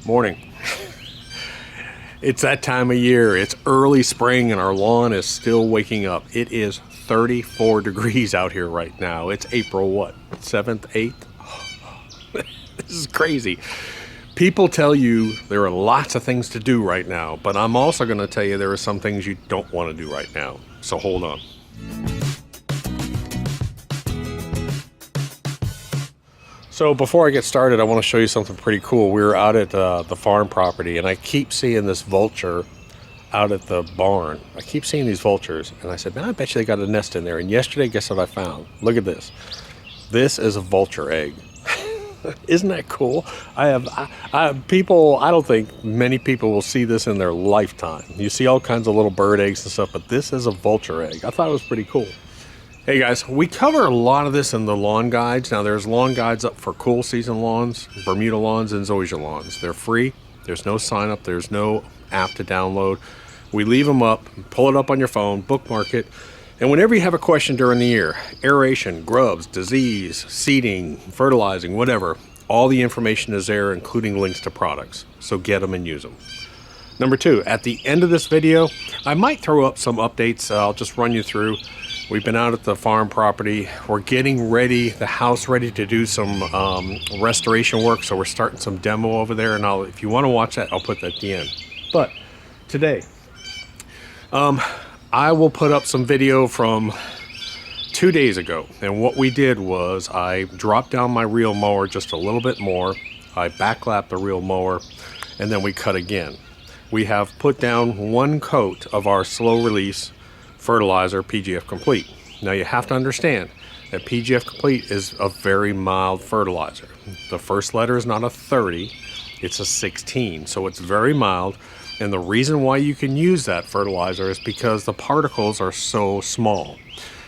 Morning. It's that time of year. It's early spring and our lawn is still waking up. It is 34 degrees out here right now. It's April what? 7th, 8th? This is crazy. People tell you there are lots of things to do right now, but I'm also going to tell you there are some things you don't want to do right now. So hold on. So before I get started, I want to show you something pretty cool. We were out at the farm property, and I keep seeing this vulture out at the barn. I keep seeing these vultures, and I said, man, I bet you they got a nest in there. And yesterday, guess what I found? Look at this. This is a vulture egg. Isn't that cool? I don't think many people will see this in their lifetime. You see all kinds of little bird eggs and stuff, but this is a vulture egg. I thought it was pretty cool. Hey guys, we cover a lot of this in the lawn guides. Now there's lawn guides up for cool season lawns, Bermuda lawns, and zoysia lawns. They're free. There's no sign up. There's no app to download. We leave them up, pull it up on your phone, bookmark it. And whenever you have a question during the year, aeration, grubs, disease, seeding, fertilizing, whatever, all the information is there, including links to products. So get them and use them. Number two, at the end of this video, I might throw up some updates. I'll just run you through. We've been out at the farm property. We're getting ready, the house ready to do some restoration work. So we're starting some demo over there. And if you want to watch that, I'll put that at the end. But today, I will put up some video from 2 days ago. And what we did was I dropped down my reel mower just a little bit more. I backlapped the reel mower, and then we cut again. We have put down one coat of our slow release fertilizer, PGF Complete. Now you have to understand that PGF Complete is a very mild fertilizer. The first letter is not a 30, it's a 16, so it's very mild. And the reason why you can use that fertilizer is because the particles are so small.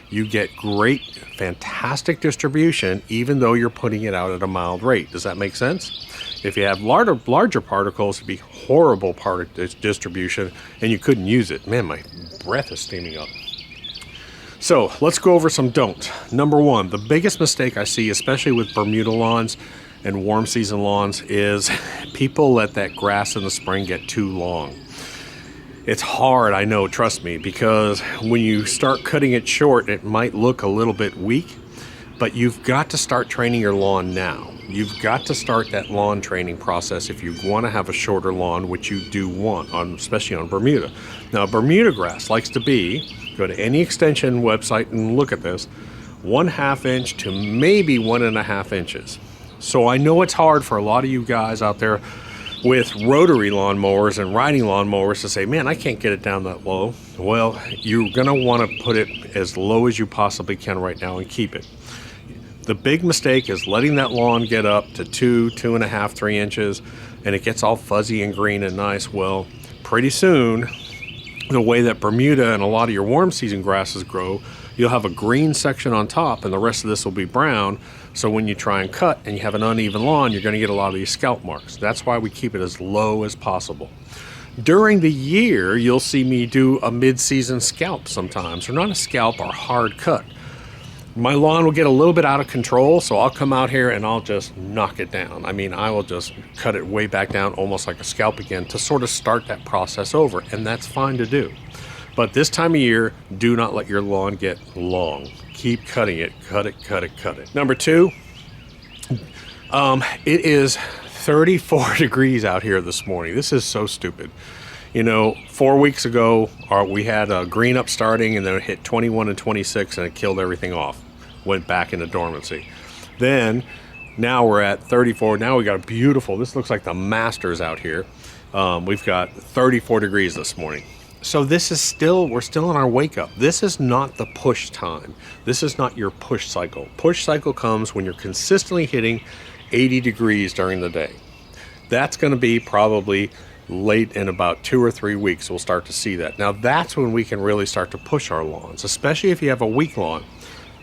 You get great, fantastic distribution even though you're putting it out at a mild rate. Does that make sense? If you have larger particles, it'd be horrible distribution and you couldn't use it. Man, my breath is steaming up. So let's go over some don'ts. Number one, the biggest mistake I see, especially with Bermuda lawns and warm season lawns, is people let that grass in the spring get too long. It's hard, I know, trust me, because when you start cutting it short, it might look a little bit weak, but you've got to start training your lawn now. You've got to start that lawn training process if you want to have a shorter lawn, which you do want, especially on Bermuda. Now, Bermuda grass likes to be, go to any extension website and look at this, 1/2 inch to maybe 1.5 inches. So I know it's hard for a lot of you guys out there with rotary lawnmowers and riding lawnmowers to say, man, I can't get it down that low. Well, you're going to want to put it as low as you possibly can right now and keep it. The big mistake is letting that lawn get up to 2.5, 3 inches, and it gets all fuzzy and green and nice. Well, pretty soon, the way that Bermuda and a lot of your warm season grasses grow, you'll have a green section on top and the rest of this will be brown. So when you try and cut and you have an uneven lawn, you're going to get a lot of these scalp marks. That's why we keep it as low as possible. During the year, you'll see me do a mid-season scalp sometimes, or not a scalp, or hard cut. My lawn will get a little bit out of control, so I'll come out here and I'll just knock it down. I mean, I will just cut it way back down, almost like a scalp again, to sort of start that process over, and that's fine to do. But this time of year, do not let your lawn get long. Keep cutting it, cut it, cut it, cut it. Number two, it is 34 degrees out here this morning. This is so stupid. You know, 4 weeks ago, we had a green up starting, and then it hit 21 and 26, and it killed everything off. Went back into dormancy. Then, now we're at 34. Now we got a beautiful, this looks like the Masters out here. We've got 34 degrees this morning. So this is still, we're still in our wake up. This is not the push time. This is not your push cycle. Push cycle comes when you're consistently hitting 80 degrees during the day. That's going to be probably late in about 2 or 3 weeks. We'll start to see that. Now that's when we can really start to push our lawns, especially if you have a weak lawn.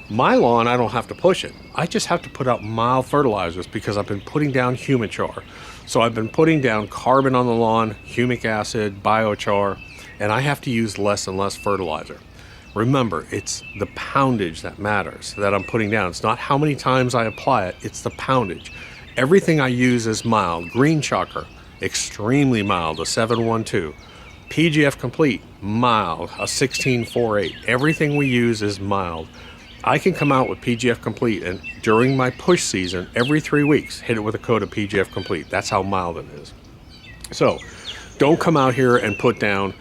My lawn, I don't have to push it. I just have to put out mild fertilizers because I've been putting down Humichar. So I've been putting down carbon on the lawn, humic acid, biochar, and I have to use less and less fertilizer. Remember, it's the poundage that matters that I'm putting down. It's not how many times I apply it, it's the poundage. Everything I use is mild. Green Shocker, extremely mild, a 712. PGF Complete, mild, a 1648. Everything we use is mild. I can come out with PGF Complete and during my push season, every 3 weeks, hit it with a coat of PGF Complete. That's how mild it is. So don't come out here and put down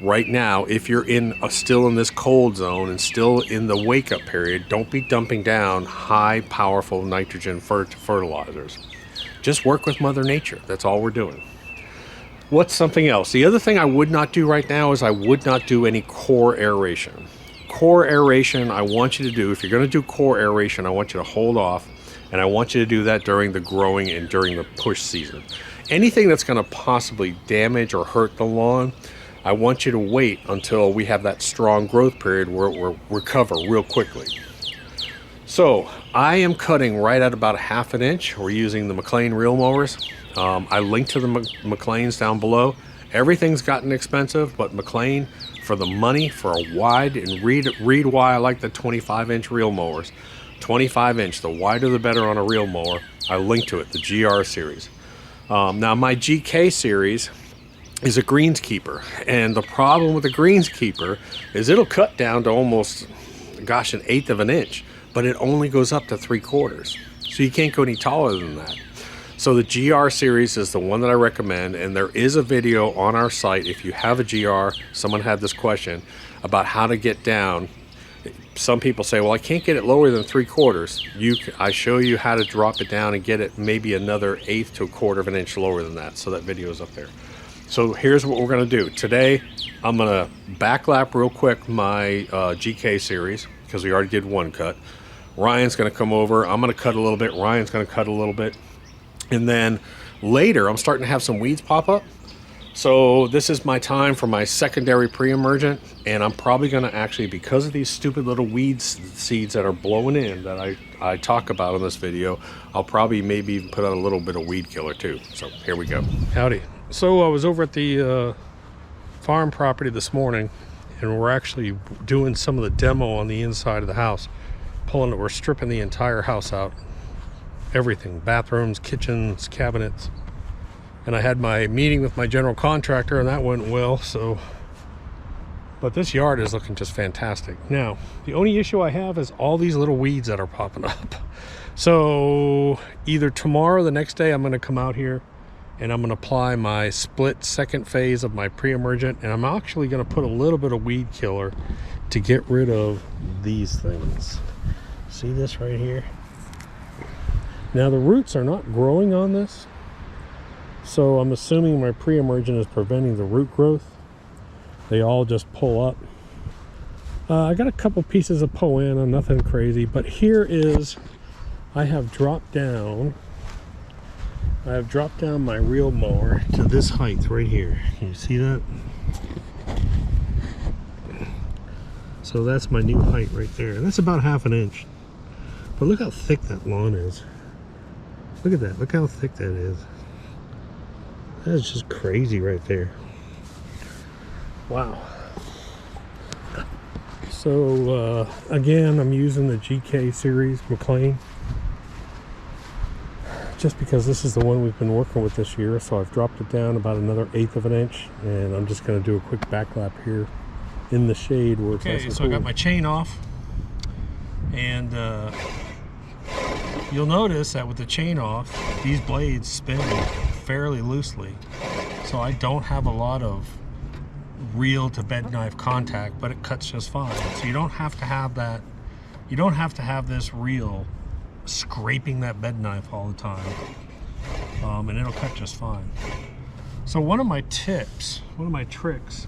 right now, if you're still in this cold zone and still in the wake up period, don't be dumping down high powerful nitrogen fertilizers. Just work with Mother Nature. That's all we're doing. What's something else? The other thing I would not do right now is I would not do any core aeration. Core aeration, I want you to do, if you're going to do core aeration, I want you to hold off, and I want you to do that during the growing and during the push season. Anything that's going to possibly damage or hurt the lawn, I want you to wait until we have that strong growth period where it will recover real quickly. So I am cutting right at about a 1/2 inch. We're using the McLean reel mowers. I linked to the McLeans down below. Everything's gotten expensive, but McLean, for the money, for a wide, and read why I like the 25-inch reel mowers. 25-inch, the wider the better on a reel mower. I linked to it, the GR series. Now my GK series is a greenskeeper, and the problem with the greenskeeper is it'll cut down to almost, gosh, 1/8 of an inch, but it only goes up to 3/4. So you can't go any taller than that. So the GR series is the one that I recommend, and there is a video on our site. If you have a GR, someone had this question about how to get down. Some people say, well, I can't get it lower than 3/4. I show you how to drop it down and get it maybe another 1/8 to 1/4 of an inch lower than that. So that video is up there. So here's what we're going to do. Today, I'm going to backlap real quick my GK series, because we already did one cut. Ryan's going to come over. I'm going to cut a little bit. Ryan's going to cut a little bit. And then later, I'm starting to have some weeds pop up. So this is my time for my secondary pre-emergent. And I'm probably going to actually, because of these stupid little weed seeds that are blowing in that I talk about in this video, I'll probably maybe even put out a little bit of weed killer too. So here we go. Howdy. So I was over at the farm property this morning, and we're actually doing some of the demo on the inside of the house. We're stripping the entire house out. Everything, bathrooms, kitchens, cabinets. And I had my meeting with my general contractor, and that went well. But this yard is looking just fantastic. Now, the only issue I have is all these little weeds that are popping up. So either tomorrow or the next day, I'm going to come out here and I'm going to apply my split second phase of my pre-emergent, and I'm actually going to put a little bit of weed killer to get rid of these things. See this right here? Now the roots are not growing on this, so I'm assuming my pre-emergent is preventing the root growth. They all just pull up. I got a couple pieces of Poana, nothing crazy, but here is, I have dropped down my reel mower to this height right here. Can you see that? So that's my new height right there. And that's about 1/2 inch. But look how thick that lawn is. Look at that. Look how thick that is. That's just crazy right there. Wow. So again, I'm using the GK series McLean, just because this is the one we've been working with this year. So I've dropped it down about another 1/8 of an inch, and I'm just going to do a quick back lap here in the shade where it's nice and cool. I got my chain off, and you'll notice that with the chain off, these blades spin fairly loosely, so I don't have a lot of reel to bed knife contact, but it cuts just fine. So you don't have to have that, you don't have to have this reel scraping that bed knife all the time, and it'll cut just fine. So one of my tips, one of my tricks,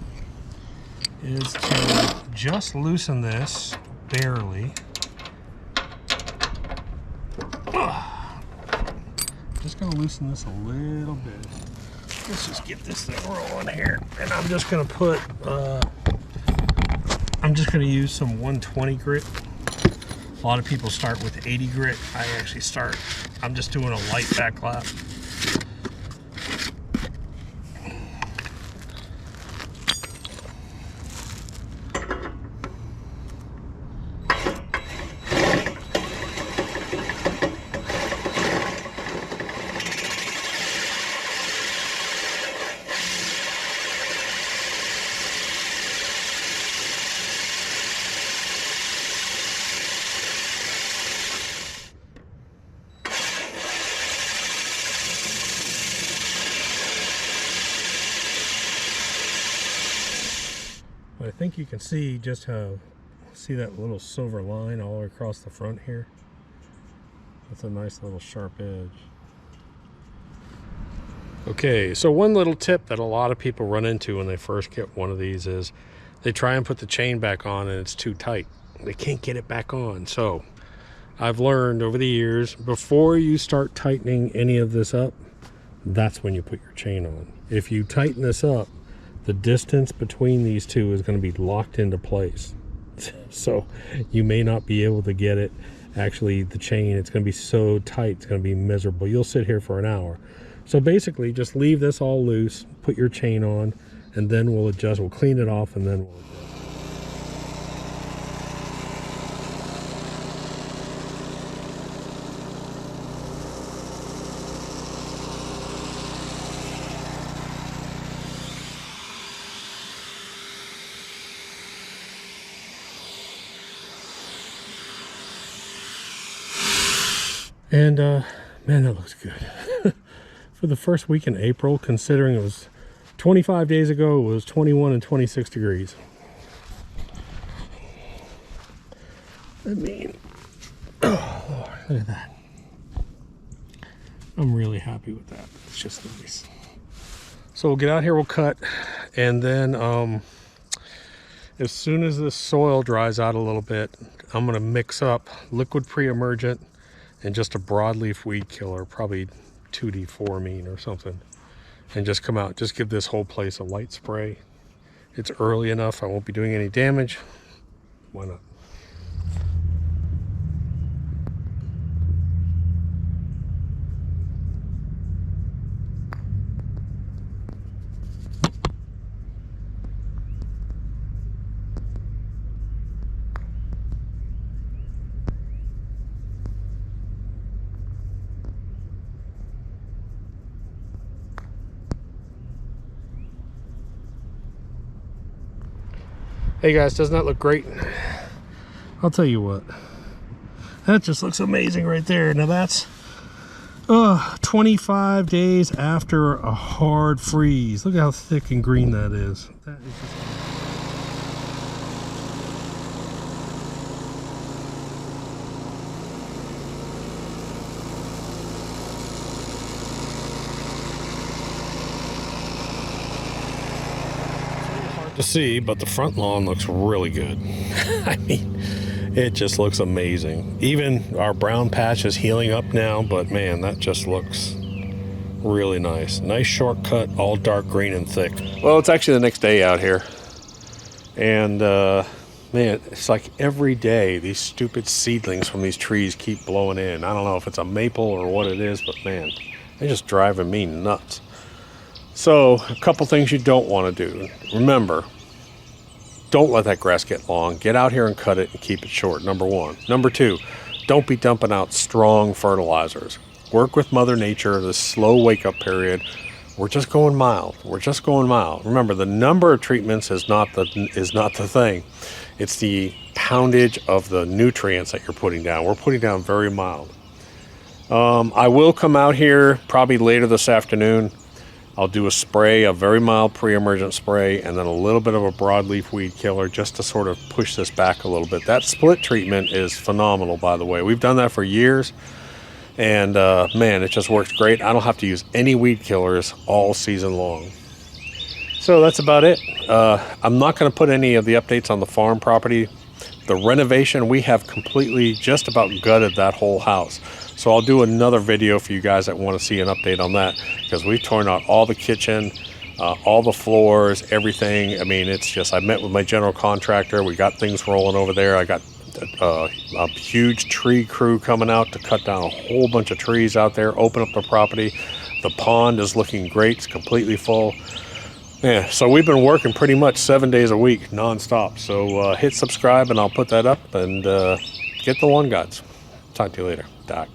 is to just loosen this barely. Just gonna loosen this a little bit. Let's just get this thing rolling here, and I'm just gonna put I'm just gonna use some 120 grit. A lot of people start with 80 grit. I'm just doing a light back lap. I think you can see just how, see that little silver line all across the front here? That's a nice little sharp edge. Okay, so one little tip that a lot of people run into when they first get one of these is they try and put the chain back on and it's too tight. They can't get it back on. So I've learned over the years, before you start tightening any of this up, that's when you put your chain on. If you tighten this up, the distance between these two is going to be locked into place. So you may not be able to get it. Actually, the chain, it's going to be so tight, it's going to be miserable. You'll sit here for an hour. So basically, just leave this all loose, put your chain on, and then we'll adjust. We'll clean it off, and then we'll adjust. And man, that looks good. For the first week in April, considering it was 25 days ago, it was 21 and 26 degrees. I mean, oh Lord, look at that. I'm really happy with that. It's just nice. So we'll get out here, we'll cut, and then as soon as this soil dries out a little bit, I'm gonna mix up liquid pre-emergent and just a broadleaf weed killer, probably 2D4-amine or something, and just come out, just give this whole place a light spray. It's early enough, I won't be doing any damage. Why not? Hey guys, doesn't that look great? I'll tell you what, that just looks amazing right there. Now that's 25 days after a hard freeze. Look how thick and green that is. That is just... to see, but the front lawn looks really good. I mean, it just looks amazing. Even our brown patch is healing up now, but man, that just looks really nice. Nice shortcut, all dark green and thick. Well, it's actually the next day out here, and man, it's like every day these stupid seedlings from these trees keep blowing in. I don't know if it's a maple or what it is, but man, they're just driving me nuts. So, a couple things you don't want to do. Remember, don't let that grass get long. Get out here and cut it and keep it short, number one. Number two, don't be dumping out strong fertilizers. Work with Mother Nature, this slow wake-up period. We're just going mild. We're just going mild. Remember, the number of treatments is not the thing. It's the poundage of the nutrients that you're putting down. We're putting down very mild. I will come out here probably later this afternoon. I'll do a spray, a very mild pre-emergent spray, and then a little bit of a broadleaf weed killer just to sort of push this back a little bit. That split treatment is phenomenal, by the way. We've done that for years, and man, it just works great. I don't have to use any weed killers all season long. So that's about it. I'm not going to put any of the updates on the farm property. The renovation, we have completely just about gutted that whole house. So I'll do another video for you guys that want to see an update on that, because we've torn out all the kitchen, all the floors, everything. I mean, it's just, I met with my general contractor. We got things rolling over there. I got a huge tree crew coming out to cut down a whole bunch of trees out there, open up the property. The pond is looking great. It's completely full. Yeah, so we've been working pretty much 7 days a week, nonstop. So hit subscribe and I'll put that up, and get the lawn guides. Talk to you later. Doc.